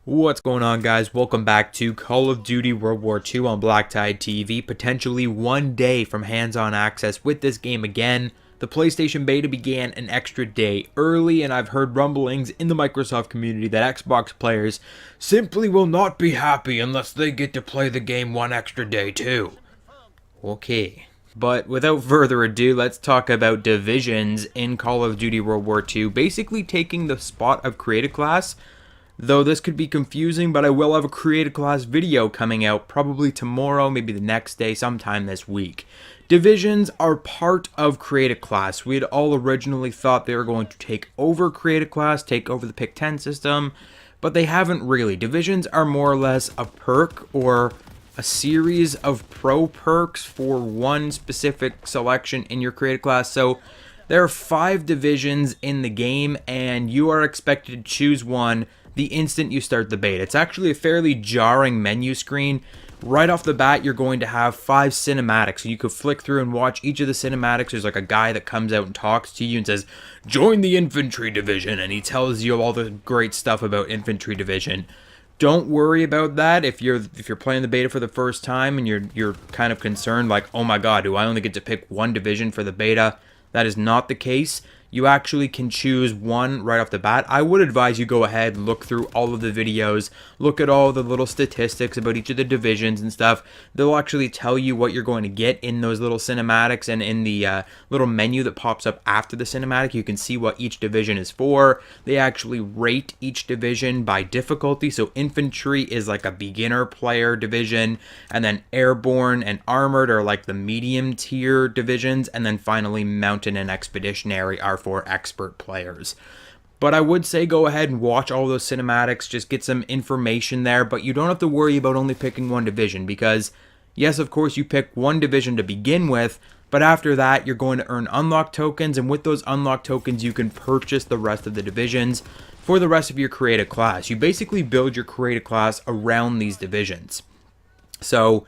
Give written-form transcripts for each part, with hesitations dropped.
What's going on, guys? Welcome back to Call of Duty World War II on BlackTideTV. Potentially one day from hands-on access with this game again. The PlayStation beta began an extra day early, and I've heard rumblings in the Microsoft community that Xbox players simply will not be happy unless they get to play the game one extra day too. Okay. But without further ado, let's talk about divisions in Call of Duty World War II, basically taking the spot of Create a Class. Though this could be confusing, but I will have a Create a Class video coming out probably tomorrow, maybe the next day, sometime this week. Divisions are part of Create a Class. We had all originally thought they were going to take over Create a Class, take over the Pick 10 system, but they haven't really. Divisions are more or less a perk or a series of pro perks for one specific selection in your Create a Class. So there are 5 divisions in the game, and you are expected to choose one the instant you start the beta. It's actually a fairly jarring menu screen. Right off the bat, you're going to have 5 cinematics. So you could flick through and watch each of the cinematics. There's like a guy that comes out and talks to you and says, "Join the infantry division," and he tells you all the great stuff about infantry division. Don't worry about that if you're playing the beta for the first time and you're kind of concerned like, "Oh my god, do I only get to pick one division for the beta?" That is not the case. You actually can choose one right off the bat. I would advise you go ahead and look through all of the videos, look at all the little statistics about each of the divisions and stuff. They'll actually tell you what you're going to get in those little cinematics, and in the little menu that pops up after the cinematic, you can see what each division is for. They actually rate each division by difficulty. So infantry is like a beginner player division, and then airborne and armored are like the medium tier divisions, and then finally mountain and expeditionary are for expert players. But I would say go ahead and watch all those cinematics, just get some information there, but you don't have to worry about only picking one division, because yes, of course you pick one division to begin with, but after that you're going to earn unlock tokens, and with those unlock tokens you can purchase the rest of the divisions for the rest of your Create a Class. You basically build your Create a Class around these divisions. So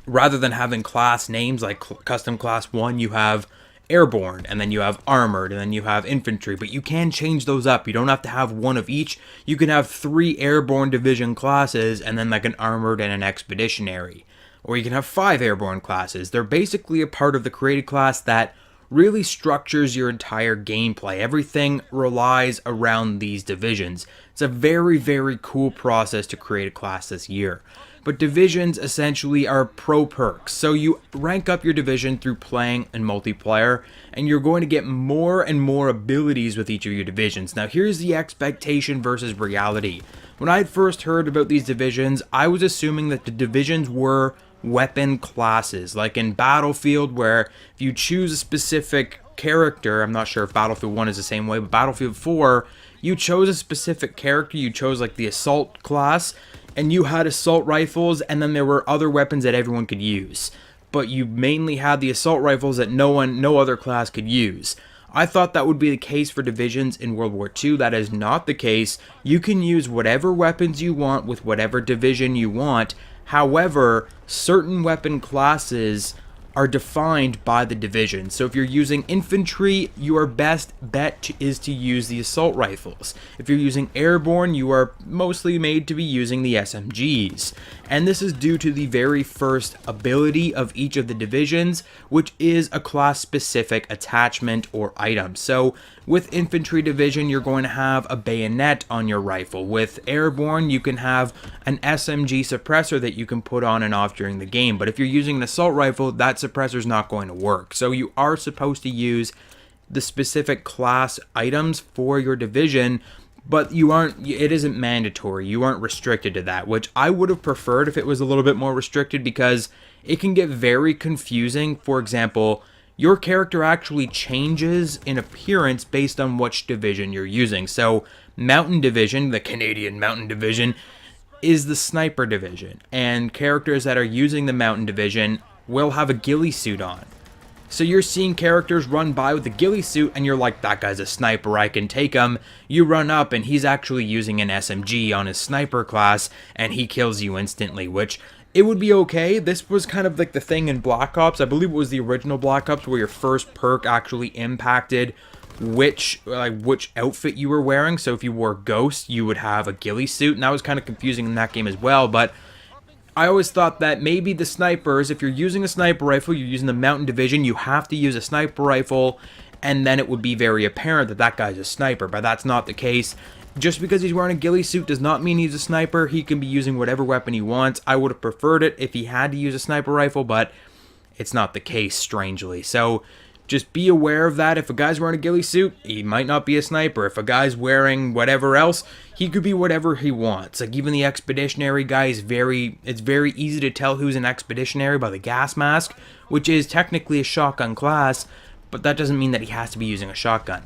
rather than having class names like Custom Class 1, you have airborne, and then you have armored, and then you have infantry, but you can change those up. You don't have to have one of each. You can have 3 airborne division classes and then like an armored and an expeditionary, or you can have 5 airborne classes. They're basically a part of the Create a Class that really structures your entire gameplay. Everything relies around these divisions. It's a very, very cool process to create a class this year. But divisions essentially are pro perks. So you rank up your division through playing in multiplayer, and you're going to get more and more abilities with each of your divisions. Now here's the expectation versus reality. When I first heard about these divisions, I was assuming that the divisions were weapon classes, like in Battlefield, where if you choose a specific character, I'm not sure if Battlefield 1 is the same way, but Battlefield 4, you chose a specific character. You chose like the assault class, and you had assault rifles, and then there were other weapons that everyone could use, but you mainly had the assault rifles that no other class could use. I thought that would be the case for divisions in World War II. That is not the case. You can use whatever weapons you want with whatever division you want. However, certain weapon classes are defined by the division. So if you're using infantry, your best bet is to use the assault rifles. If you're using airborne, you are mostly made to be using the SMGs. And this is due to the very first ability of each of the divisions, which is a class-specific attachment or item. So with infantry division, you're going to have a bayonet on your rifle. With airborne, you can have an SMG suppressor that you can put on and off during the game. But if you're using an assault rifle, that suppressor is not going to work. So you are supposed to use the specific class items for your division, but it isn't mandatory. You aren't restricted to that, which I would have preferred if it was a little bit more restricted, because it can get very confusing. For example, your character actually changes in appearance based on which division you're using. So Mountain Division, the Canadian Mountain Division, is the sniper division, and characters that are using the Mountain Division will have a ghillie suit on. So you're seeing characters run by with a ghillie suit, and you're like, that guy's a sniper, I can take him. You run up, and he's actually using an SMG on his sniper class, and he kills you instantly, which it would be okay. This was kind of like the thing in Black Ops. I believe it was the original Black Ops where your first perk actually impacted which outfit you were wearing. So if you wore Ghost, you would have a ghillie suit, and that was kind of confusing in that game as well. But I always thought that maybe the snipers, if you're using a sniper rifle, you're using the Mountain Division, you have to use a sniper rifle, and then it would be very apparent that that guy's a sniper, but that's not the case. Just because he's wearing a ghillie suit does not mean he's a sniper. He can be using whatever weapon he wants. I would have preferred it if he had to use a sniper rifle, but it's not the case, strangely. So just be aware of that. If a guy's wearing a ghillie suit, he might not be a sniper. If a guy's wearing whatever else, he could be whatever he wants. Like even the expeditionary guy is it's very easy to tell who's an expeditionary by the gas mask, which is technically a shotgun class, but that doesn't mean that he has to be using a shotgun.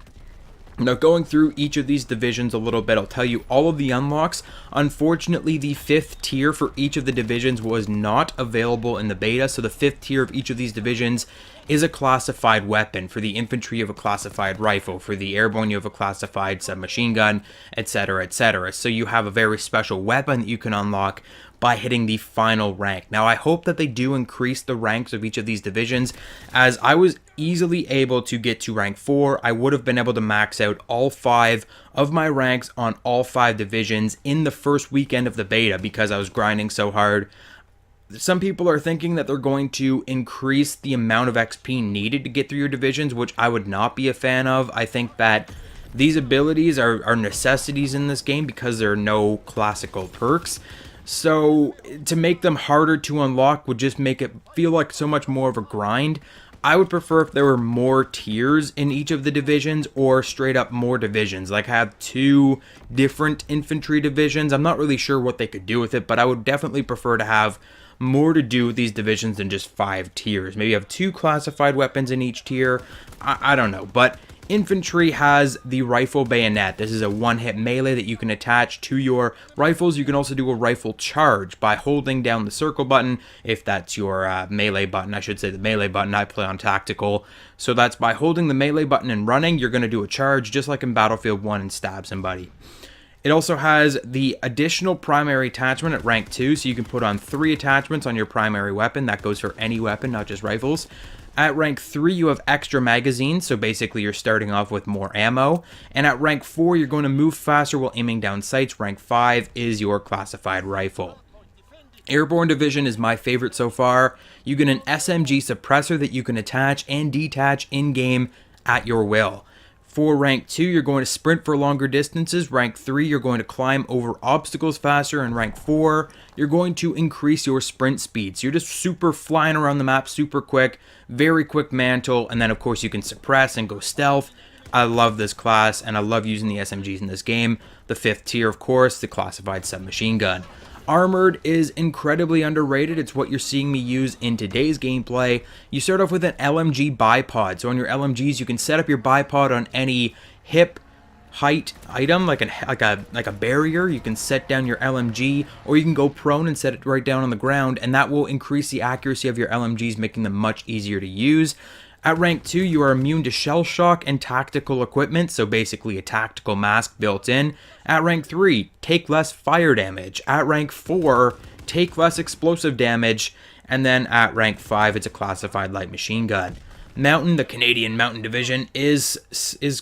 Now, going through each of these divisions a little bit, I'll tell you all of the unlocks. Unfortunately, the 5th tier for each of the divisions was not available in the beta, so the 5th tier of each of these divisions is a classified weapon. For the infantry, you have a classified rifle. For the airborne, you have a classified submachine gun, etc., etc. So you have a very special weapon that you can unlock by hitting the final rank. Now, I hope that they do increase the ranks of each of these divisions, as I was easily able to get to rank 4. I would have been able to max out all 5 of my ranks on all 5 divisions in the first weekend of the beta because I was grinding so hard. Some people are thinking that they're going to increase the amount of XP needed to get through your divisions, which I would not be a fan of. I think that these abilities are necessities in this game because there are no classical perks. So to make them harder to unlock would just make it feel like so much more of a grind. I would prefer if there were more tiers in each of the divisions, or straight up more divisions. Like have 2 different infantry divisions. I'm not really sure what they could do with it, but I would definitely prefer to have more to do with these divisions than just 5 tiers. Maybe have 2 classified weapons in each tier. I don't know, but infantry has the rifle bayonet. This is a one-hit melee that you can attach to your rifles. You can also do a rifle charge by holding down the circle button, if that's your melee button. I should say the melee button. I play on tactical. So that's by holding the melee button and running, you're going to do a charge just like in Battlefield 1 and stab somebody. It also has the additional primary attachment at rank 2, so you can put on 3 attachments on your primary weapon. That goes for any weapon, not just rifles. At rank 3, you have extra magazines, so basically you're starting off with more ammo. And at rank 4, you're going to move faster while aiming down sights. Rank 5 is your classified rifle. Airborne Division is my favorite so far. You get an SMG suppressor that you can attach and detach in-game at your will. For rank 2, you're going to sprint for longer distances. Rank 3, you're going to climb over obstacles faster. And rank 4, you're going to increase your sprint speed. So you're just super flying around the map super quick, very quick mantle. And then, of course, you can suppress and go stealth. I love this class, and I love using the SMGs in this game. The 5th tier, of course, the classified submachine gun. Armored is incredibly underrated. It's what you're seeing me use in today's gameplay. You start off with an LMG bipod. So on your LMGs, you can set up your bipod on any hip height item, like a barrier. You can set down your LMG, or you can go prone and set it right down on the ground, and that will increase the accuracy of your LMGs, making them much easier to use. At rank 2, you are immune to shell shock and tactical equipment, so basically a tactical mask built in. At rank 3, take less fire damage. At rank 4, take less explosive damage. And then at rank 5, it's a classified light machine gun. Mountain, the Canadian Mountain Division, is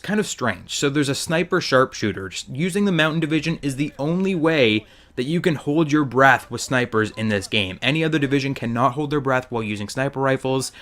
kind of strange. So there's a sniper sharpshooter. Just using the Mountain Division is the only way that you can hold your breath with snipers in this game. Any other division cannot hold their breath while using sniper rifles.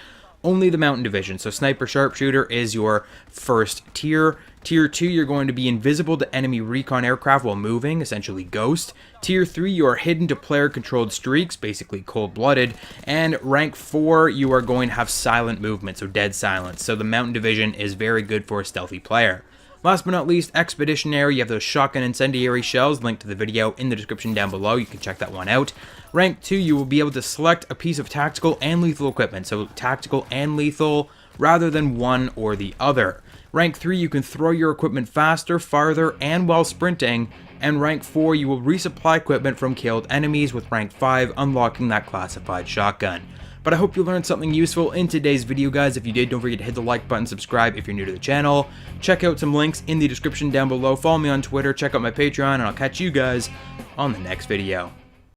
Only the Mountain Division. So Sniper Sharpshooter is your first tier. Tier 2, you're going to be invisible to enemy recon aircraft while moving, essentially Ghost. Tier 3, you are hidden to player-controlled streaks, basically cold-blooded. And rank 4, you are going to have silent movement, so dead silence. So the Mountain Division is very good for a stealthy player. Last but not least, Expeditionary. You have those shotgun incendiary shells, linked to the video in the description down below. You can check that one out. Rank 2, you will be able to select a piece of tactical and lethal equipment. So tactical and lethal, rather than one or the other. Rank 3, you can throw your equipment faster, farther, and while sprinting. And rank 4, you will resupply equipment from killed enemies, with rank 5 unlocking that classified shotgun. But I hope you learned something useful in today's video, guys. If you did, don't forget to hit the like button, subscribe if you're new to the channel. Check out some links in the description down below. Follow me on Twitter, check out my Patreon, and I'll catch you guys on the next video.